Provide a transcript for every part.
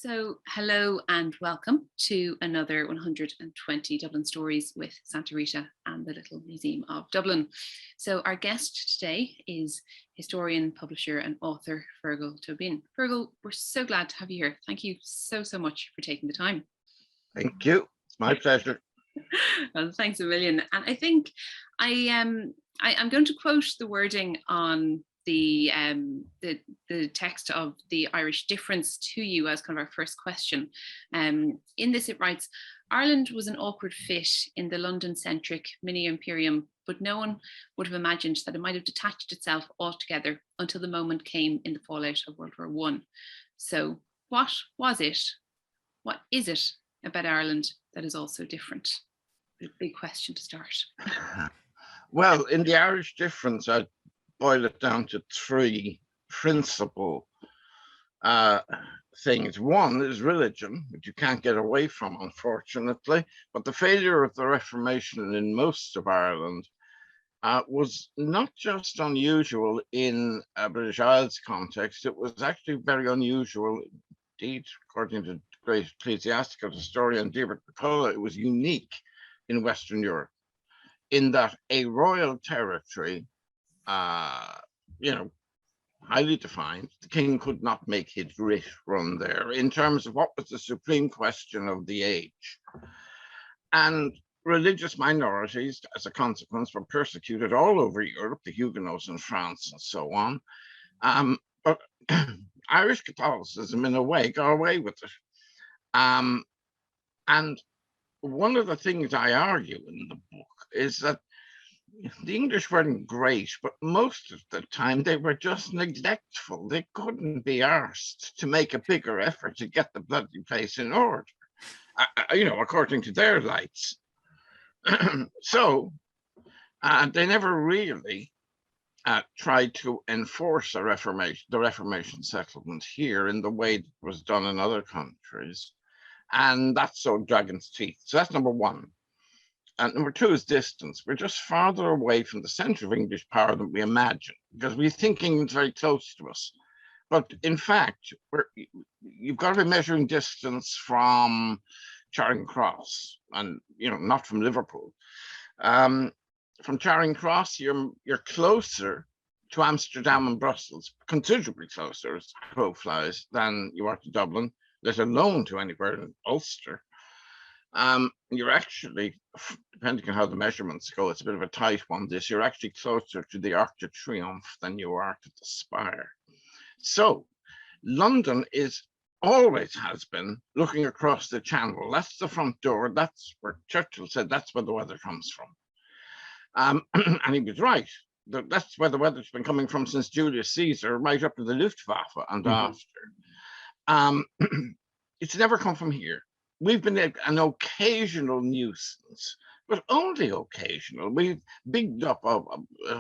So, hello and welcome to another 120 Dublin Stories with Santa Rita and the Little Museum of Dublin. So, our guest today is historian, publisher, and author Fergal Tobin. Fergal, we're so glad to have you here. Thank you so much for taking the time. Thank you. It's my pleasure. Well, thanks a million. And I think I'm going to quote the wording on the text of the Irish difference to you as kind of our first question. In this it writes, Ireland was an awkward fit in the London-centric mini-imperium, but no one would have imagined that it might have detached itself altogether until the moment came in the fallout of World War I. So what was it? What is it about Ireland that is also different? A big question to start. Well, in the Irish difference, I'd boil it down to three principal things. One is religion, which you can't get away from, unfortunately, but the failure of the Reformation in most of Ireland was not just unusual in a British Isles context, it was actually very unusual indeed, according to great ecclesiastical historian David McCullough. It was unique in Western Europe in that a royal territory, highly defined, the king could not make his writ run there in terms of what was the supreme question of the age. And religious minorities, as a consequence, were persecuted all over Europe, the Huguenots in France and so on. But Irish Catholicism, in a way, got away with it. And one of the things I argue in the book is that the English weren't great, but most of the time they were just neglectful. They couldn't be arsed to make a bigger effort to get the bloody place in order, according to their lights. So they never really tried to enforce the Reformation settlement here in the way it was done in other countries. And that's so dragon's teeth. So that's number one. And number two is distance. We're just farther away from the center of English power than we imagine, because we're thinking it's very close to us. But in fact, you've got to be measuring distance from Charing Cross, and not from Liverpool. From Charing Cross, you're closer to Amsterdam and Brussels, considerably closer as crow flies, than you are to Dublin, let alone to anywhere in Ulster. You're actually, depending on how the measurements go, it's a bit of a tight one. You're actually closer to the Arc de Triomphe than you are to the Spire. So London always has been looking across the channel. That's the front door. That's where Churchill said that's where the weather comes from. And he was right. That's where the weather's been coming from since Julius Caesar, right up to the Luftwaffe and after. It's never come from here. We've been an occasional nuisance, but only occasional. We've bigged up a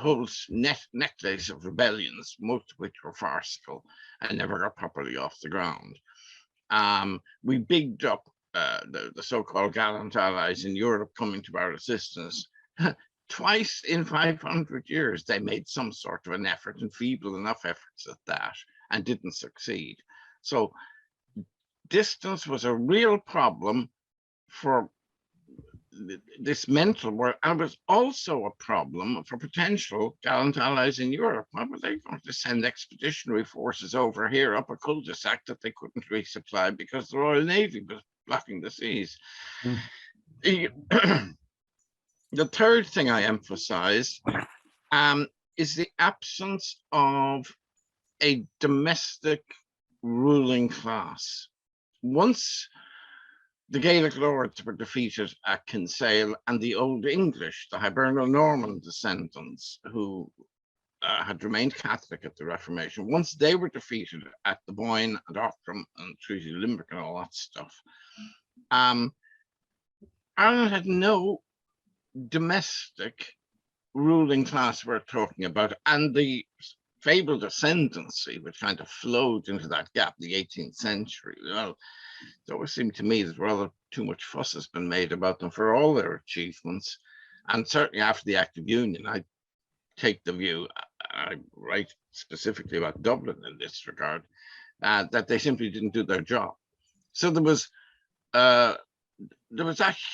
whole necklace of rebellions, most of which were farcical and never got properly off the ground. We bigged up the so-called gallant allies in Europe coming to our assistance. Twice in 500 years, they made some sort of an effort, and feeble enough efforts at that, and didn't succeed. So distance was a real problem for this mental work, and it was also a problem for potential gallant allies in Europe. Why were they going to send expeditionary forces over here up a cul-de-sac that they couldn't resupply because the Royal Navy was blocking the seas? The third thing I emphasize is the absence of a domestic ruling class. Once the Gaelic lords were defeated at Kinsale, and the Old English, the Hiberno Norman descendants who had remained Catholic at the Reformation, once they were defeated at the Boyne and Aughrim and Treaty of Limerick and all that stuff, Ireland had no domestic ruling class worth talking about, and the fabled ascendancy which kind of flowed into that gap, the 18th century. Well, it always seemed to me that rather too much fuss has been made about them for all their achievements. And certainly after the Act of Union, I take the view, I write specifically about Dublin in this regard, that they simply didn't do their job. So there was a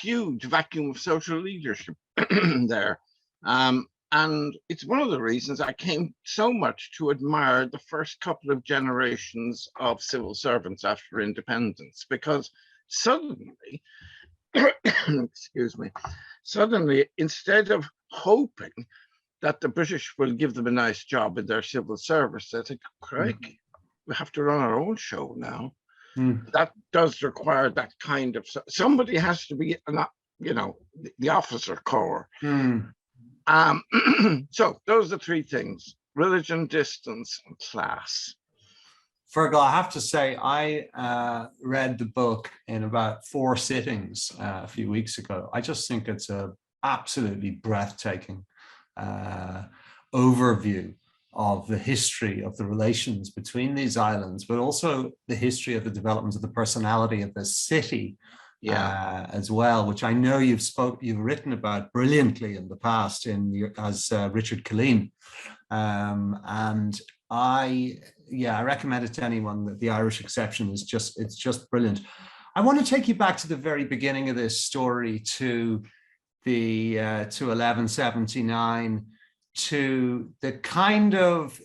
huge vacuum of social leadership there. And it's one of the reasons I came so much to admire the first couple of generations of civil servants after independence, because suddenly, excuse me, suddenly, instead of hoping that the British will give them a nice job in their civil service, they think, crikey, we have to run our own show now. That does require that kind of, somebody has to be, the officer corps. So those are three things: religion, distance, and class. Fergal, I have to say, I read the book in about 4 sittings a few weeks ago. I just think it's a absolutely breathtaking overview of the history of the relations between these islands, but also the history of the development of the personality of the city as well, which I know you've written about brilliantly in the past as Richard Killeen. And I recommend it to anyone. That The Irish Exception is just brilliant. I want to take you back to the very beginning of this story, to 1179, to the kind of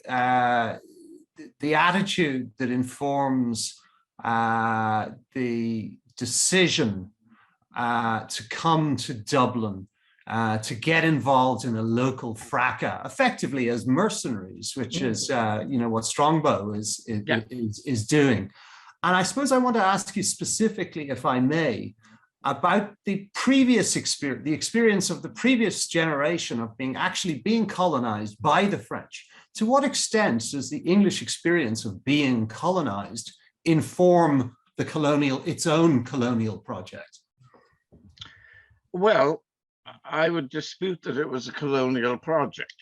the attitude that informs the decision to come to Dublin, to get involved in a local fracas, effectively as mercenaries, which is what Strongbow is doing. And I suppose I want to ask you specifically, if I may, about the previous experience, the experience of the previous generation of being colonized by the French. To what extent does the English experience of being colonized inform its own colonial project? Well, I would dispute that it was a colonial project.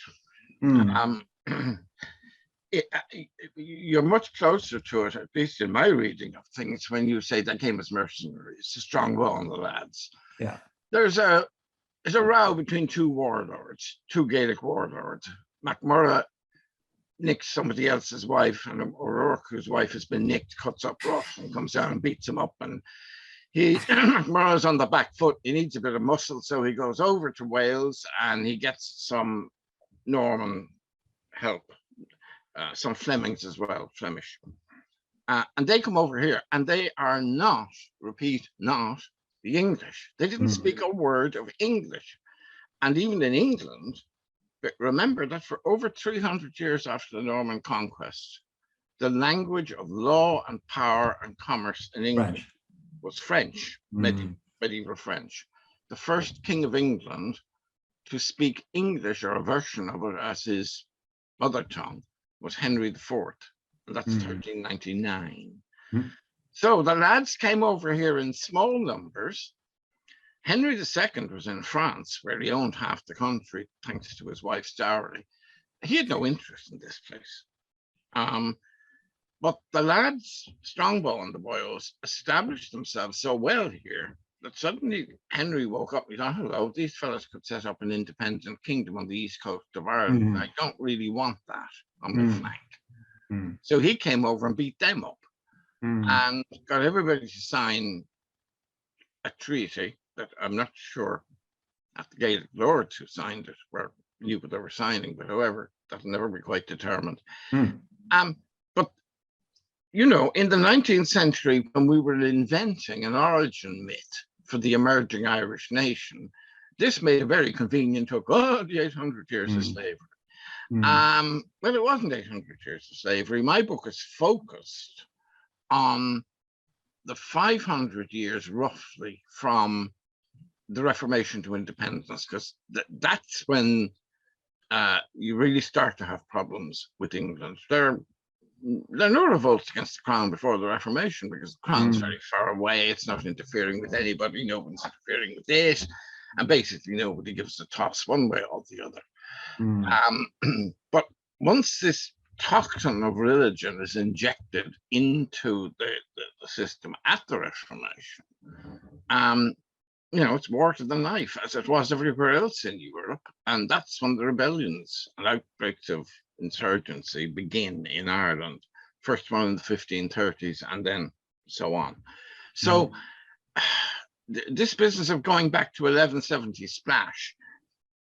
You're much closer to it, at least in my reading of things, when you say they came as mercenaries, the Strongbow and the lads. Yeah. There's a row between two Gaelic warlords. MacMurrough nicks somebody else's wife, and O'Rourke, whose wife has been nicked, cuts up rough and comes down and beats him up. And MacMurrough's on the back foot. He needs a bit of muscle, so he goes over to Wales and he gets some Norman help. Some Flemings as well, Flemish. And they come over here, and they are not, repeat, not the English. They didn't speak a word of English. And even in England, remember that for over 300 years after the Norman conquest, the language of law and power and commerce in England was French, medieval French. The first king of England to speak English, or a version of it, as his mother tongue, was Henry IV, and that's 1399. So the lads came over here in small numbers. Henry II was in France, where he owned half the country, thanks to his wife's dowry. He had no interest in this place. But the lads, Strongbow and the boys, established themselves so well here that suddenly Henry woke up and he thought, hello, these fellas could set up an independent kingdom on the east coast of Ireland. I don't really want that on the flank. So he came over and beat them up and got everybody to sign a treaty that I'm not sure that the Gaelic lords who signed it knew what they were signing, but however, that'll never be quite determined. But in the 19th century, when we were inventing an origin myth for the emerging Irish nation, this made a very convenient hook. Oh, the 800 years of slavery. Well, it wasn't 800 years of slavery. My book is focused on the 500 years roughly from the Reformation to independence, because that's when you really start to have problems with England. There are no revolts against the crown before the Reformation, because the crown's very far away. It's not interfering with anybody. No one's interfering with it. And basically nobody gives a toss one way or the other. But once this toxin of religion is injected into the system at the Reformation, it's war to the knife, as it was everywhere else in Europe. And that's when the rebellions and outbreaks of insurgency begin in Ireland. First one in the 1530s, and then so on. So this business of going back to 1170 splash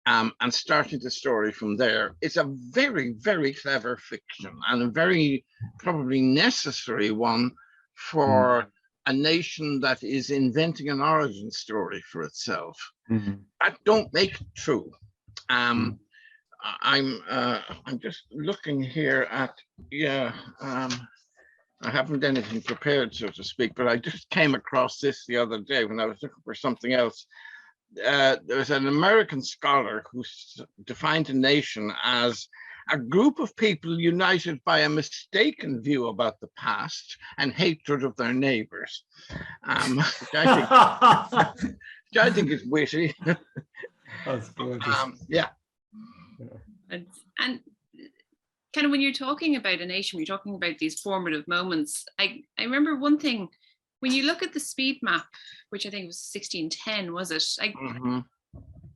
and starting the story from there, it's a very, very clever fiction and a very probably necessary one for a nation that is inventing an origin story for itself. That don't make it true. I'm just looking here at, I haven't anything prepared, so to speak, but I just came across this the other day when I was looking for something else. There's an American scholar who defined a nation as a group of people united by a mistaken view about the past and hatred of their neighbors. Which I think is witty. That's gorgeous. Yeah. And kind of when you're talking about a nation, you're talking about these formative moments. I remember one thing, when you look at the speed map, which I think was 1610, was it?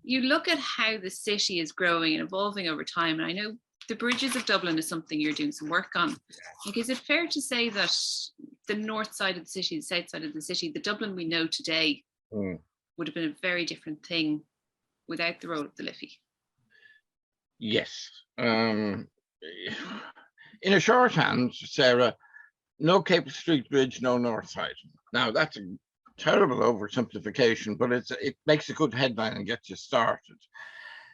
You look at how the city is growing and evolving over time. And I know the bridges of Dublin is something you're doing some work on. Like, is it fair to say that the north side of the city, the south side of the city, the Dublin we know today would have been a very different thing without the road of the Liffey? Yes. In a shorthand, Sarah, no Capel Street Bridge, no north side. Now, that's a terrible oversimplification, but it makes a good headline and gets you started.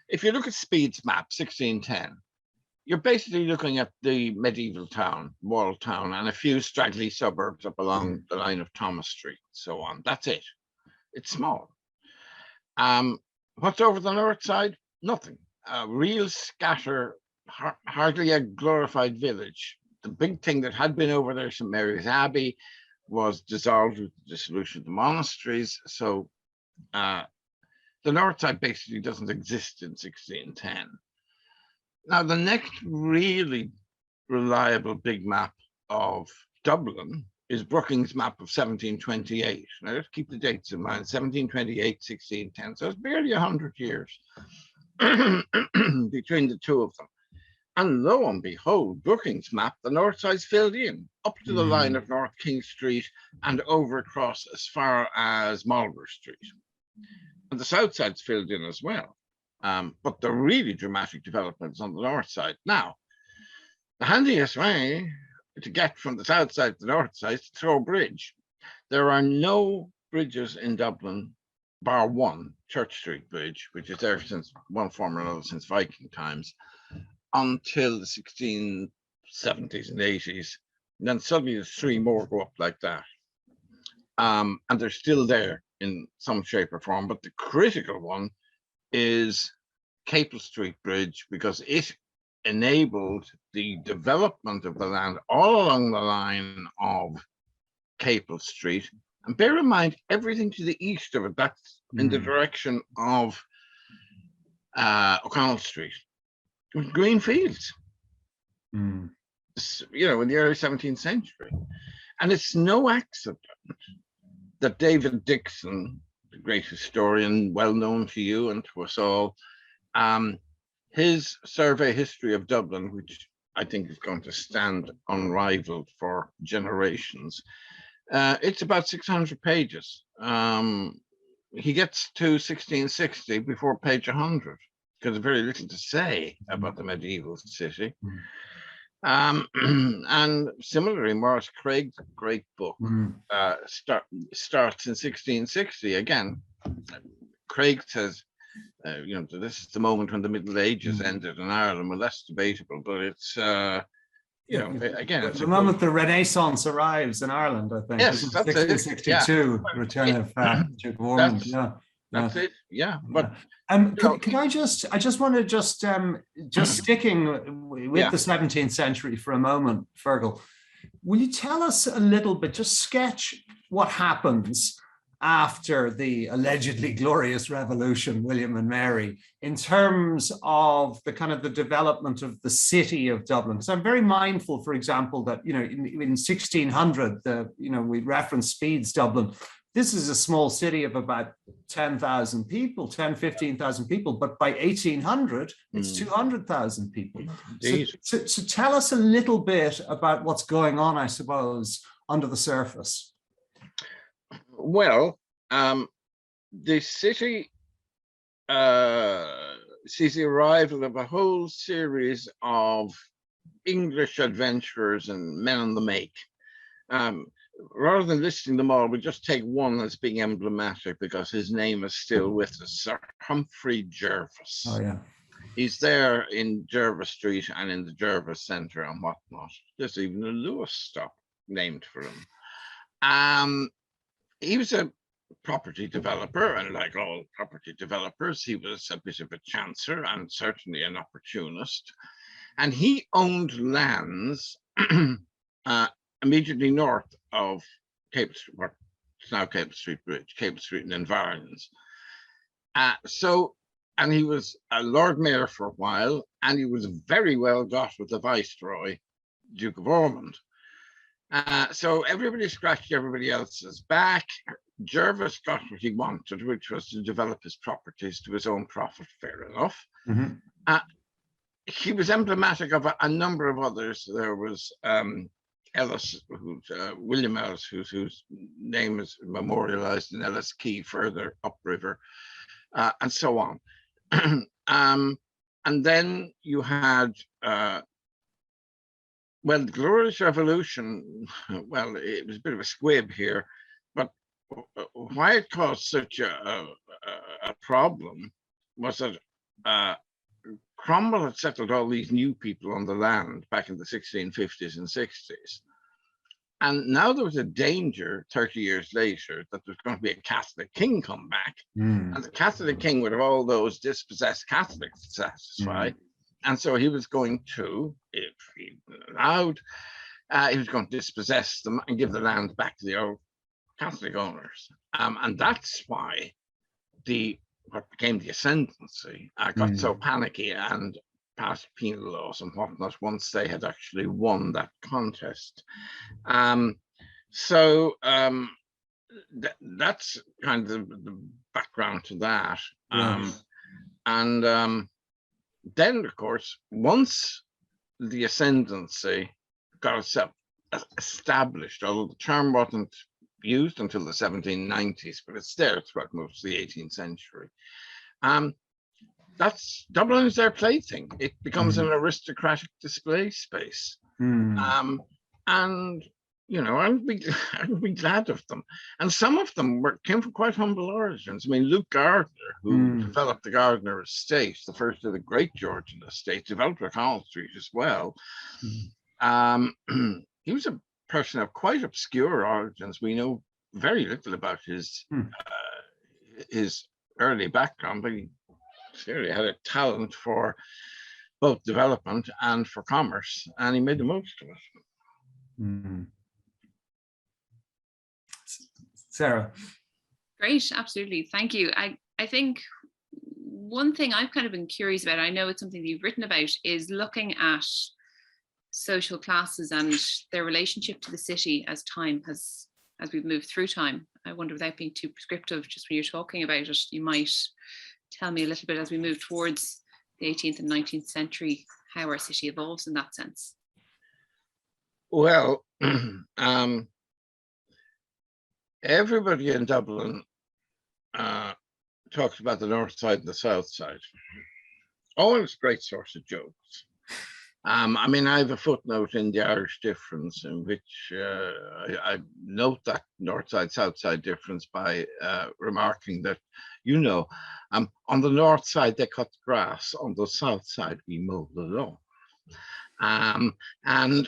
If you look at Speed's map, 1610, you're basically looking at the medieval town, walled town, and a few straggly suburbs up along the line of Thomas Street, so on. That's it. It's small. What's over the north side? Nothing. A real scatter, hardly a glorified village. The big thing that had been over there, St. Mary's Abbey, was dissolved with the dissolution of the monasteries. So the north side basically doesn't exist in 1610. Now, the next really reliable big map of Dublin is Brooking's map of 1728. Now, let's keep the dates in mind, 1728, 1610. So it's barely 100 years between the two of them. And lo and behold, Brooking's map, the north side's filled in up to the line of North King Street and over across as far as Marlborough Street. And the south side's filled in as well. But the really dramatic developments on the north side. Now, the handiest way to get from the south side to the north side is to throw a bridge. There are no bridges in Dublin, bar one, Church Street Bridge, which is there since one form or another since Viking times, until the 1670s and 80s. And then suddenly there's three more go up like that. And they're still there in some shape or form. But the critical one is Capel Street Bridge, because it enabled the development of the land all along the line of Capel Street. And bear in mind, everything to the east of it, that's in the direction of O'Connell Street, with green fields, in the early 17th century. And it's no accident that David Dixon, the great historian, well known to you and to us all, his survey history of Dublin, which I think is going to stand unrivaled for generations, it's about 600 pages. He gets to 1660 before page 100, because there's very little to say about the medieval city. And similarly, Maurice Craig's great book starts in 1660. Again, Craig says, this is the moment when the Middle Ages ended in Ireland. Well, that's debatable, but it's, again, it's the moment the Renaissance arrives in Ireland, I think. Yes, that's 1662, it. return of Duke of Ormond. That's it. Yeah, but can I just want to just sticking with the 17th century for a moment, Fergal. Will you tell us a little bit, just sketch what happens after the allegedly glorious revolution, William and Mary, in terms of the kind of the development of the city of Dublin? Because I'm very mindful, for example, that in 1600, we reference Speed's Dublin. This is a small city of about 10,000 people, 15,000 people, but by 1800, it's 200,000 people. So tell us a little bit about what's going on, I suppose, under the surface. Well, the city sees the arrival of a whole series of English adventurers and men on the make. Rather than listing them all, we just take one as being emblematic because his name is still with us, Sir Humphrey Jervis. Oh, yeah. He's there in Jervis Street and in the Jervis Centre and whatnot. There's even a Lewis stop named for him. He was a property developer, and like all property developers, he was a bit of a chancer and certainly an opportunist. And he owned lands immediately north of Cable Street, what is now Cable Street Bridge, Cable Street and environs. And he was a Lord Mayor for a while, and he was very well got with the Viceroy, Duke of Ormond. So everybody scratched everybody else's back. Jervis got what he wanted, which was to develop his properties to his own profit, fair enough. Mm-hmm. He was emblematic of a number of others. There was Ellis, William Ellis, whose name is memorialized in Ellis Quay further upriver, and so on. And then you had, well, the Glorious Revolution, well, it was a bit of a squib here, but why it caused such a problem was that Cromwell had settled all these new people on the land back in the 1650s and 60s. And now there was a danger 30 years later that there's going to be a Catholic king come back. And the Catholic king would have all those dispossessed Catholics to satisfy. And so he was going to, if he allowed, he was going to dispossess them and give the land back to the old Catholic owners. And that's why what became the ascendancy got so panicky and passed penal laws and whatnot once they had actually won that contest. That's kind of the background to that. And then, of course, once the ascendancy got itself established, although the term wasn't used until the 1790s, but it's there throughout most of the 18th century. Dublin is their plaything. It becomes an aristocratic display space. And, you know, I'd be glad of them. And some of them came from quite humble origins. I mean, Luke Gardner, who developed the Gardner estate, the first of the great Georgian estate, developed O'Connell Street as well. He was a person of quite obscure origins. We know very little about his early background, but he clearly had a talent for both development and for commerce, and he made the most of it. Sarah. Great, absolutely. Thank you. I think one thing I've kind of been curious about, I know it's something that you've written about, is looking at social classes and their relationship to the city as we've moved through time. I wonder, without being too prescriptive, just when you're talking about it, you might tell me a little bit as we move towards the 18th and 19th century, how our city evolves in that sense. Well, everybody in Dublin talks about the north side and the south side. Always great source of jokes. I mean, I have a footnote in the Irish difference in which I note that north side, south side difference by remarking that, you know, on the north side, they cut grass. On the south side, we mow the lawn. And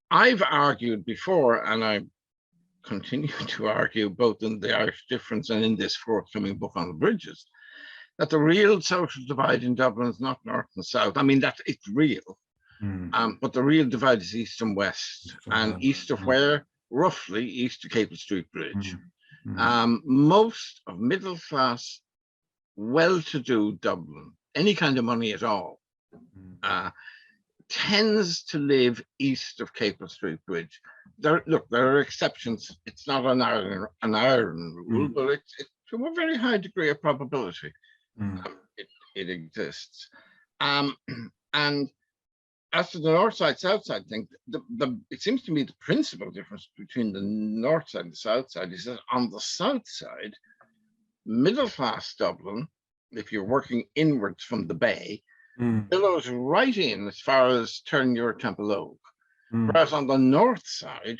I've argued before, and I continue to argue both in the Irish difference and in this forthcoming book on the bridges, that the real social divide in Dublin is not north and south. I mean, that it's real, but the real divide is east and west, and east of where? Roughly east of Capel Street Bridge. Most of middle class, well-to-do Dublin, any kind of money at all, tends to live east of Capel Street Bridge. There are exceptions. It's not an iron rule, but it's to a very high degree of probability. It exists. And as to the north side, south side thing, it seems to me the principal difference between the north side and the south side is that on the south side, middle class Dublin, if you're working inwards from the bay, billows right in as far as Turnure Temple Oak. Whereas on the north side,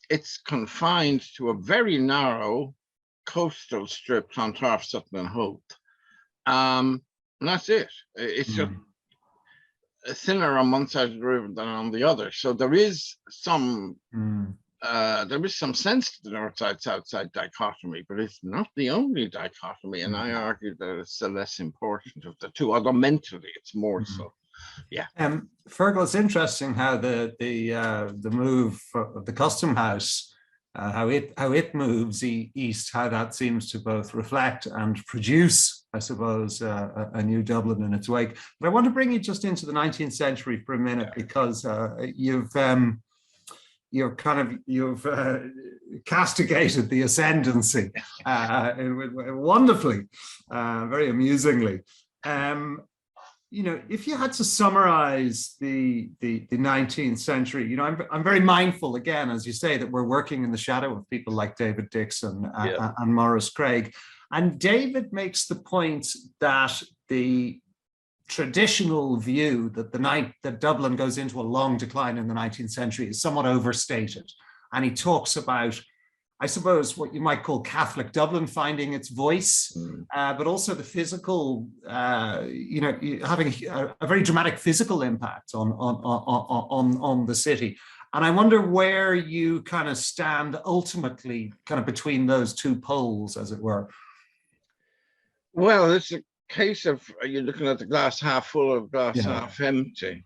it's confined to a very narrow coastal strip, Clontarf, Sutton and Hope. And that's it. It's just thinner on one side of the river than on the other. So there is some sense to the north side, south side dichotomy, but it's not the only dichotomy. And I argue that it's the less important of the two, although mentally it's more so. Yeah. Fergal, it's interesting how the move of the Custom House, how it moves east, how that seems to both reflect and produce, I suppose, a new Dublin in its wake. But I want to bring you just into the 19th century for a minute, because you've castigated the ascendancy wonderfully, very amusingly. If you had to summarize the 19th century, I'm very mindful, again, as you say, that we're working in the shadow of people like David Dixon and Maurice Craig. And David makes the point that the traditional view that Dublin goes into a long decline in the 19th century is somewhat overstated. And he talks about, I suppose, what you might call Catholic Dublin finding its voice, but also the physical, having a very dramatic physical impact on the city. And I wonder where you kind of stand ultimately, kind of between those two poles, as it were. Well, it's a case of, are you looking at the glass half full or glass half empty?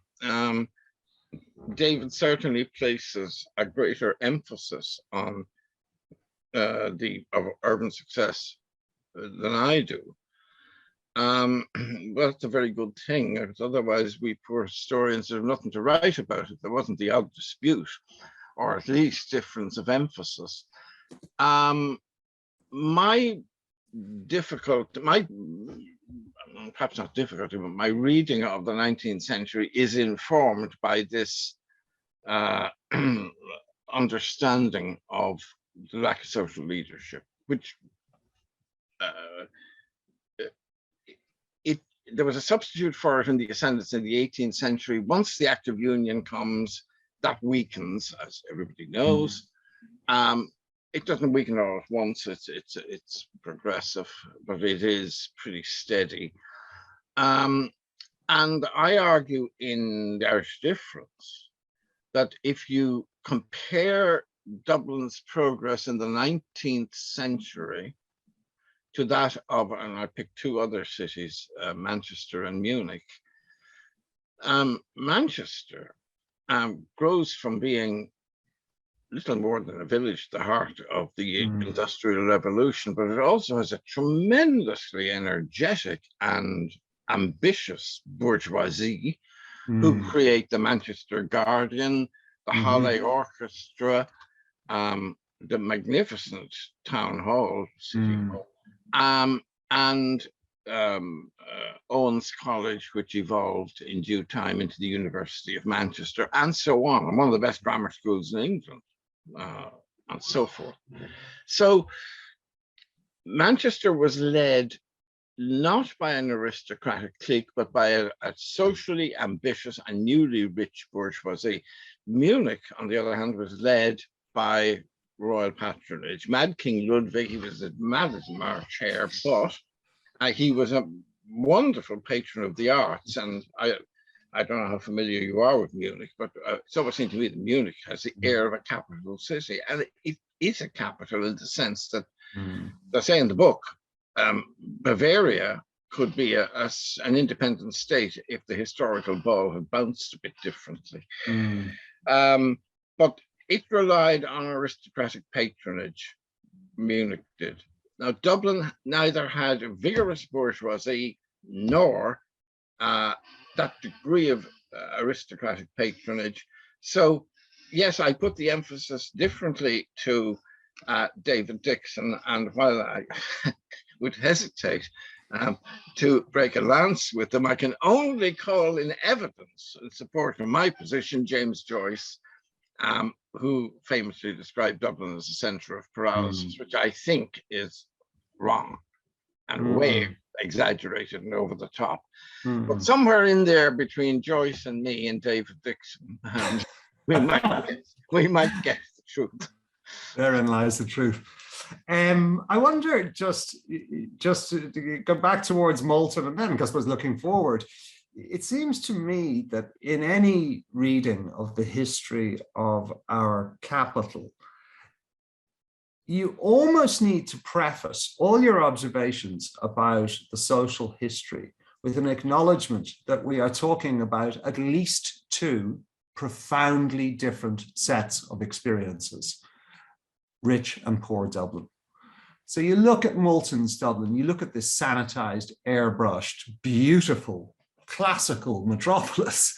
David certainly places a greater emphasis on of urban success than I do. Well, that's a very good thing, because otherwise we poor historians have nothing to write about if there wasn't the odd dispute, or at least difference of emphasis. Perhaps not difficulty, but my reading of the 19th century is informed by this understanding of the lack of social leadership, which there was a substitute for it in the ascendance in the 18th century. Once the Act of Union comes, that weakens, as everybody knows. It doesn't weaken all at once. It's progressive, but it is pretty steady. And I argue in the Irish Difference that if you compare Dublin's progress in the 19th century to that of, and I picked two other cities, Manchester and Munich. Manchester grows from being little more than a village, the heart of the Industrial Revolution, but it also has a tremendously energetic and ambitious bourgeoisie who create the Manchester Guardian, the Hallé Orchestra, the magnificent town hall, city hall, and Owens College, which evolved in due time into the University of Manchester, and so on, and one of the best grammar schools in England, and so forth. So Manchester was led not by an aristocratic clique, but by a socially ambitious and newly rich bourgeoisie. Munich, on the other hand, was led by royal patronage. Mad King Ludwig, he was as mad as March hare, but he was a wonderful patron of the arts. And I don't know how familiar you are with Munich, but it's always seemed to me that Munich has the air of a capital city. And it is a capital in the sense that, they say in the book, Bavaria could be an independent state if the historical ball had bounced a bit differently. But it relied on aristocratic patronage, Munich did. Now, Dublin neither had a vigorous bourgeoisie nor that degree of aristocratic patronage. So, yes, I put the emphasis differently to David Dixon, and while I would hesitate, to break a lance with them. I can only call in evidence in support of my position James Joyce, who famously described Dublin as a centre of paralysis, which I think is wrong and way exaggerated and over the top. But somewhere in there between Joyce and me and David Dixon, we might get the truth. Therein lies the truth. I wonder, just to go back towards Moulton and then, I suppose, looking forward, it seems to me that in any reading of the history of our capital, you almost need to preface all your observations about the social history with an acknowledgement that we are talking about at least two profoundly different sets of experiences, rich and poor Dublin. So you look at Moulton's Dublin, you look at this sanitized, airbrushed, beautiful, classical metropolis,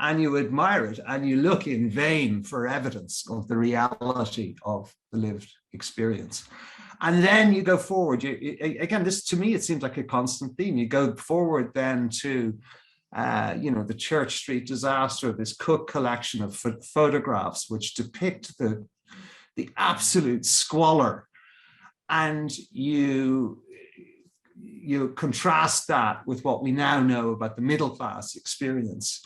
and you admire it, and you look in vain for evidence of the reality of the lived experience. And then you go forward. Again, this, to me, it seems like a constant theme. You go forward then to, the Church Street disaster, this Cook collection of photographs which depict the absolute squalor, and you contrast that with what we now know about the middle class experience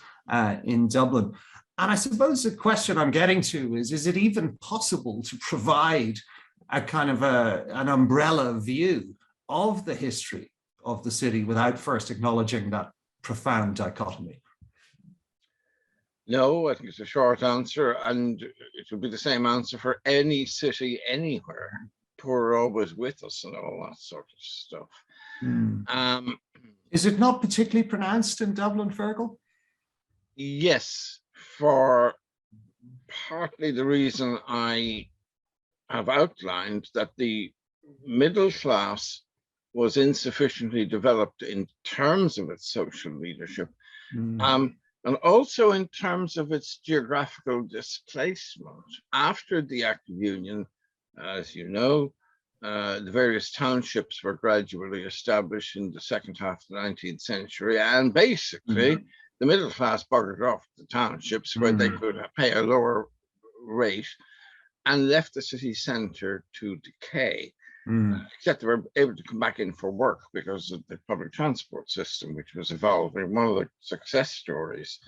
in Dublin. And I suppose the question I'm getting to is it even possible to provide a kind of an umbrella view of the history of the city without first acknowledging that profound dichotomy? No, I think it's a short answer, and it would be the same answer for any city anywhere. Poor are always with us and all that sort of stuff. Is it not particularly pronounced in Dublin, Fergal? Yes, for partly the reason I have outlined, that the middle class was insufficiently developed in terms of its social leadership, and also in terms of its geographical displacement. After the Act of Union, as you know, the various townships were gradually established in the second half of the 19th century, and basically the middle class buggered off the townships where they could pay a lower rate and left the city centre to decay. Except they were able to come back in for work because of the public transport system, which was evolving. One of the success stories.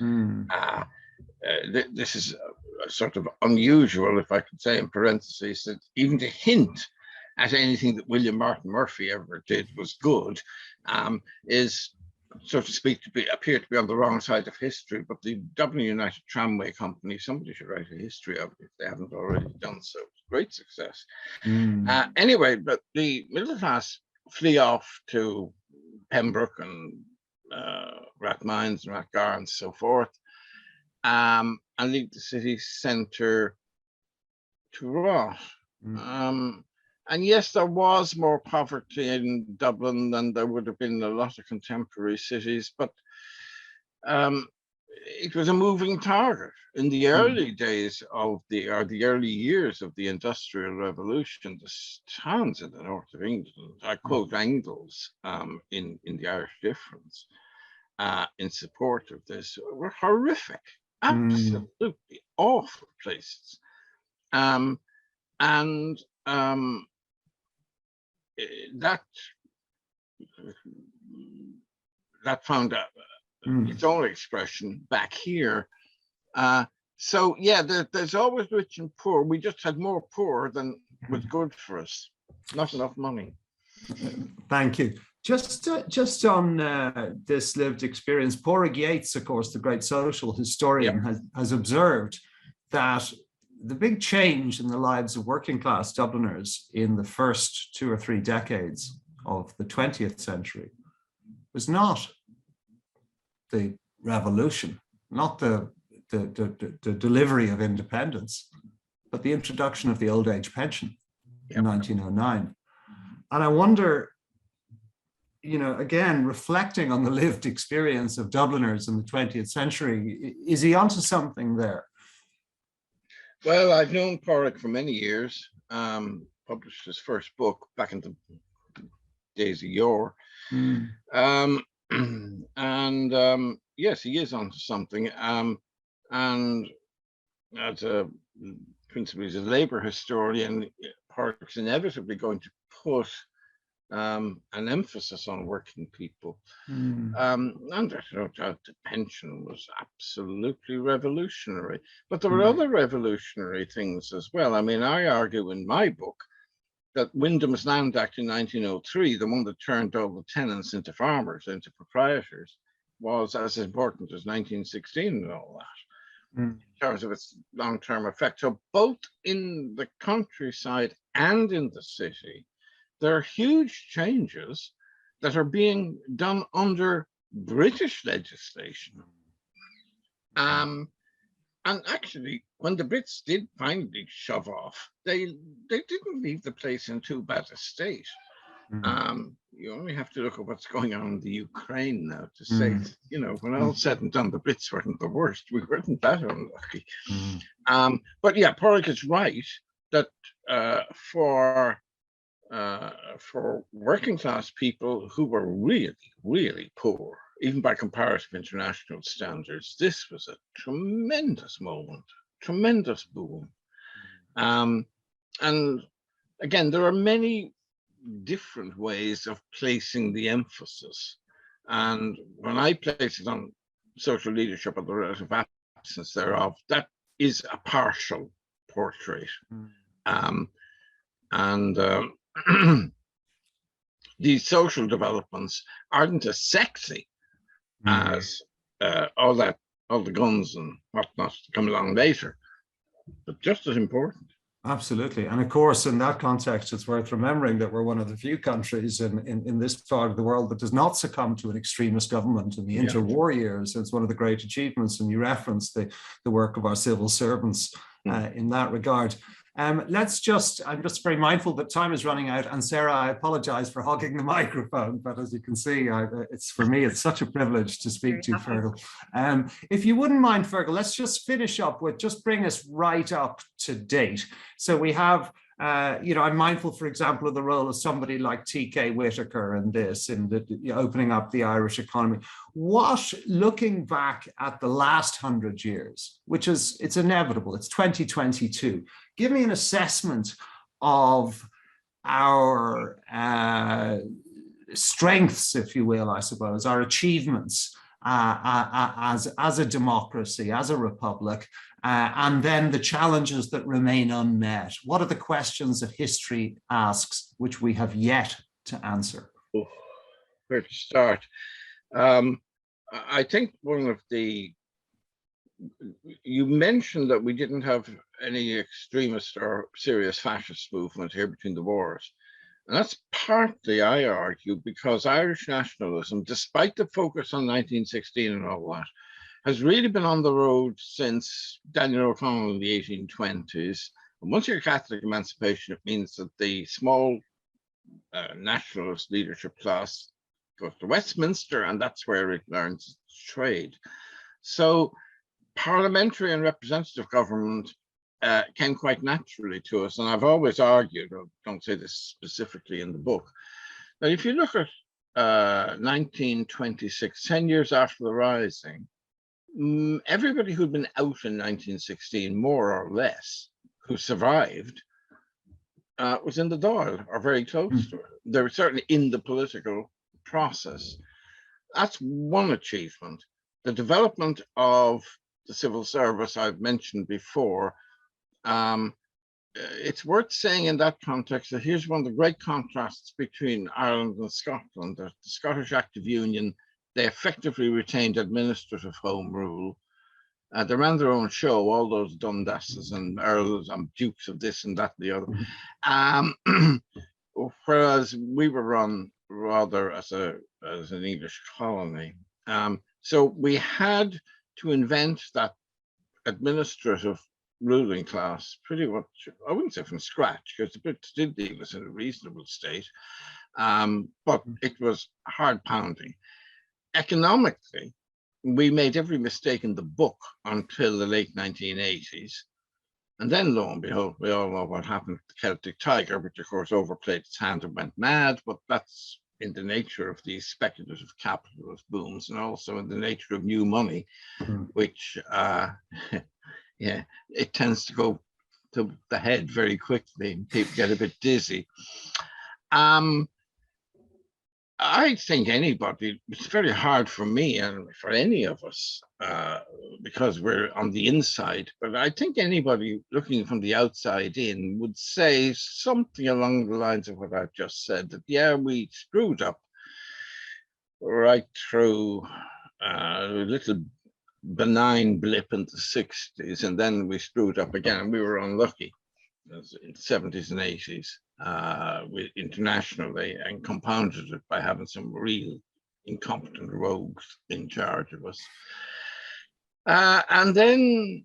This is a sort of unusual, if I could say in parentheses, that even to hint at anything that William Martin Murphy ever did was good, is, so to speak, appear to be on the wrong side of history. But the Dublin United Tramway Company, somebody should write a history of it if they haven't already done so. Great success. Anyway, but the middle class flee off to Pembroke and Rathmines and Rathgar and so forth, and leave the city centre to rot. And yes, there was more poverty in Dublin than there would have been in a lot of contemporary cities, but it was a moving target. In the early days of the early years of the Industrial Revolution, the towns in the north of England, I quote Engels in the Irish Difference, in support of this, were horrific, absolutely awful places. And that found its own expression back here. So yeah, there's always rich and poor. We just had more poor than was good for us. Not enough money. Thank you. Just on this lived experience, Porrig Yates, of course, the great social historian, has observed that the big change in the lives of working class Dubliners in the first 2 or 3 decades of the 20th century was not the revolution, not the delivery of independence, but the introduction of the old age pension in 1909. And I wonder, again, reflecting on the lived experience of Dubliners in the 20th century, is he onto something there? Well, I've known Porrick for many years, published his first book back in the days of yore. Mm. Yes, he is onto something. And as a principally as a labor historian, Pádraig's inevitably going to put an emphasis on working people. Mm. And there's no doubt the pension was absolutely revolutionary. But there were Mm. other revolutionary things as well. I mean, I argue in my book that Wyndham's Land Act in 1903, the one that turned all the tenants into farmers, into proprietors, was as important as 1916 and all that, in terms of its long-term effect. So both in the countryside and in the city, there are huge changes that are being done under British legislation. And actually, when the Brits did finally shove off, they didn't leave the place in too bad a state. You only have to look at what's going on in the Ukraine now to say, you know, when all said and done, the Brits weren't the worst. We weren't that unlucky. But yeah, Pádraig is right that for working class people who were really, really poor, even by comparative international standards, this was a tremendous moment, tremendous boom. And again, there are many different ways of placing the emphasis. And when I place it on social leadership or the relative absence thereof, that is a partial portrait. These social developments aren't as sexy as all the guns and whatnot to come along later, but just as important. Absolutely. And of course, in that context, it's worth remembering that we're one of the few countries in this part of the world that does not succumb to an extremist government in the interwar years. It's one of the great achievements, and you referenced the work of our civil servants in that regard. I'm just very mindful that time is running out, and Sarah, I apologize for hogging the microphone, but as you can see, for me, it's such a privilege to speak to you, Fergal. If you wouldn't mind, Fergal, let's just finish up with, just bring us right up to date. So we have, I'm mindful, for example, of the role of somebody like T.K. Whitaker in this, in the opening up the Irish economy. What, looking back at the last 100 years, which is, it's inevitable, it's 2022, give me an assessment of our strengths, if you will, I suppose, our achievements as a democracy, as a republic, and then the challenges that remain unmet. What are the questions that history asks which we have yet to answer? Oh, where to start? I think one of you mentioned that we didn't have any extremist or serious fascist movement here between the wars. And that's partly, I argue, because Irish nationalism, despite the focus on 1916 and all that, has really been on the road since Daniel O'Connell in the 1820s. And once you're Catholic emancipation, it means that the small nationalist leadership class goes to Westminster, and that's where it learns its trade. So parliamentary and representative government came quite naturally to us. And I've always argued, I don't say this specifically in the book, that if you look at 1926, 10 years after the Rising, everybody who'd been out in 1916, more or less, who survived, was in the Dáil or very close to it. They were certainly in the political process. That's one achievement. The development of the civil service I've mentioned before. It's worth saying in that context that here's one of the great contrasts between Ireland and Scotland. The Scottish Active Union, they effectively retained administrative home rule. They ran their own show, all those Dundasses and Earls and Dukes of this and that and the other. Whereas we were run rather as an English colony. So we had to invent that administrative ruling class pretty much, I wouldn't say from scratch, because the Brits did leave us in a reasonable state, but it was hard pounding. Economically, we made every mistake in the book until the late 1980s. And then, lo and behold, we all know what happened with the Celtic Tiger, which of course overplayed its hand and went mad, but that's in the nature of these speculative capitalist booms, and also in the nature of new money, which, yeah, it tends to go to the head very quickly and people get a bit dizzy. I think anybody, it's very hard for me and for any of us, because we're on the inside, but I think anybody looking from the outside in would say something along the lines of what I've just said, that, yeah, we screwed up right through a little benign blip in the 60s, and then we screwed up again. We were unlucky in the 70s and 80s. Internationally, and compounded it by having some real incompetent rogues in charge of us. And then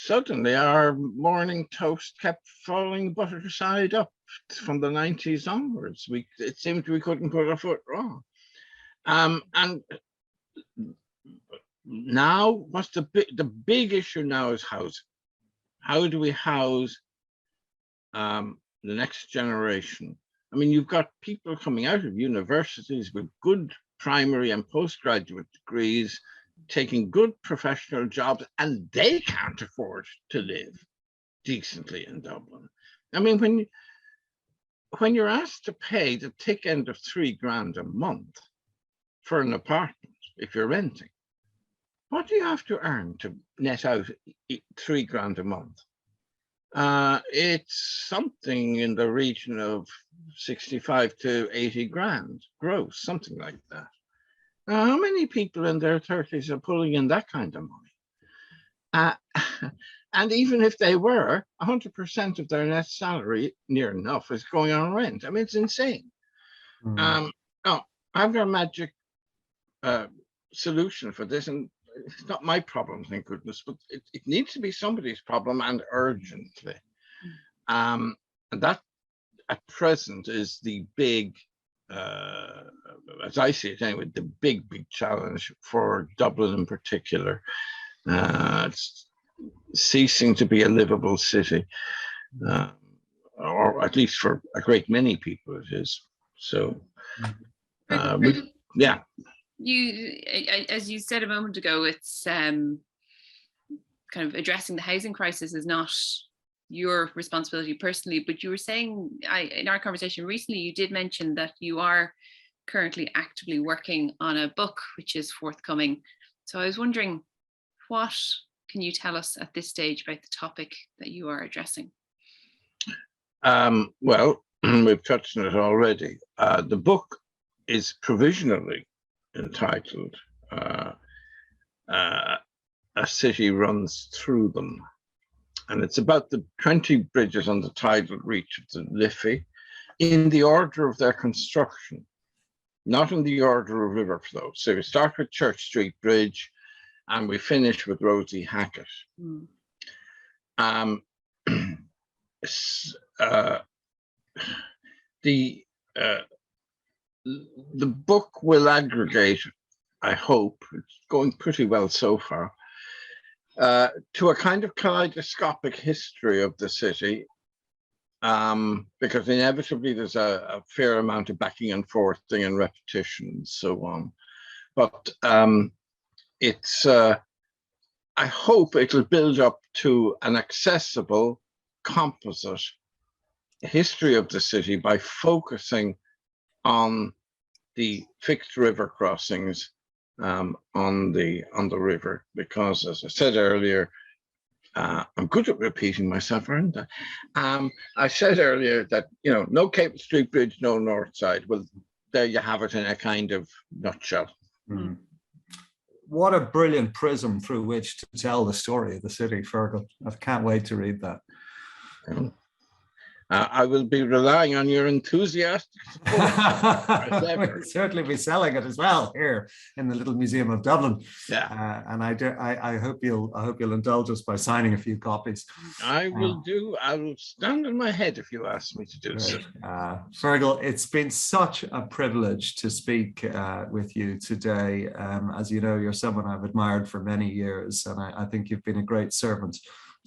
suddenly our morning toast kept falling butter side up from the 90s onwards. It seemed we couldn't put our foot wrong. And now, what's the big issue now is housing. How do we house the next generation? I mean, you've got people coming out of universities with good primary and postgraduate degrees, taking good professional jobs, and they can't afford to live decently in Dublin. I mean, when you're asked to pay the thick end of £3,000 a month for an apartment, if you're renting, what do you have to earn to net out £3,000 a month? It's something in the region of 65 to 80 grand gross, something like that. Now, how many people in their 30s are pulling in that kind of money? And even if they were, 100% of their net salary, near enough, is going on rent. I mean, it's insane. Oh, I've got a magic solution for this, and it's not my problem, thank goodness, but it needs to be somebody's problem, and urgently. And that, at present, is the big, as I see it anyway, the big challenge for Dublin in particular. It's ceasing to be a livable city, or at least for a great many people it is. So, yeah. You, as you said a moment ago, it's kind of addressing the housing crisis is not your responsibility personally, but you were saying, in our conversation recently, you did mention that you are currently actively working on a book which is forthcoming. So I was wondering, what can you tell us at this stage about the topic that you are addressing? Well, we've touched on it already. The book is provisionally entitled A City Runs Through Them. And it's about the 20 bridges on the tidal reach of the Liffey in the order of their construction, not in the order of river flow. So we start with Church Street Bridge and we finish with Rosie Hackett. The book will aggregate, I hope, it's going pretty well so far, to a kind of kaleidoscopic history of the city, because inevitably there's a fair amount of backing and forthing and repetition and so on. But it's, I hope it'll build up to an accessible, composite history of the city by focusing on the fixed river crossings on the river, because, as I said earlier, I'm good at repeating myself, aren't I? I said earlier that, you know, no Capel Street Bridge, no North Side. Well, there you have it in a kind of nutshell. What a brilliant prism through which to tell the story of the city, Fergal. I can't wait to read that. I will be relying on your enthusiastic support. We'll certainly be selling it as well here in the Little Museum of Dublin. Yeah, and I hope you'll indulge us by signing a few copies. I will do. I will stand on my head if you ask me to do so. Fergal, it's been such a privilege to speak with you today. As you know, you're someone I've admired for many years, and I think you've been a great servant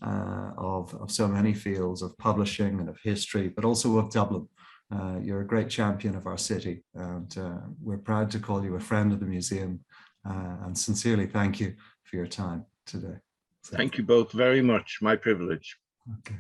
of so many fields of publishing and of history, but also of Dublin. You're a great champion of our city, and we're proud to call you a friend of the museum, and sincerely thank you for your time today. So, thank you both very much. My privilege. okay.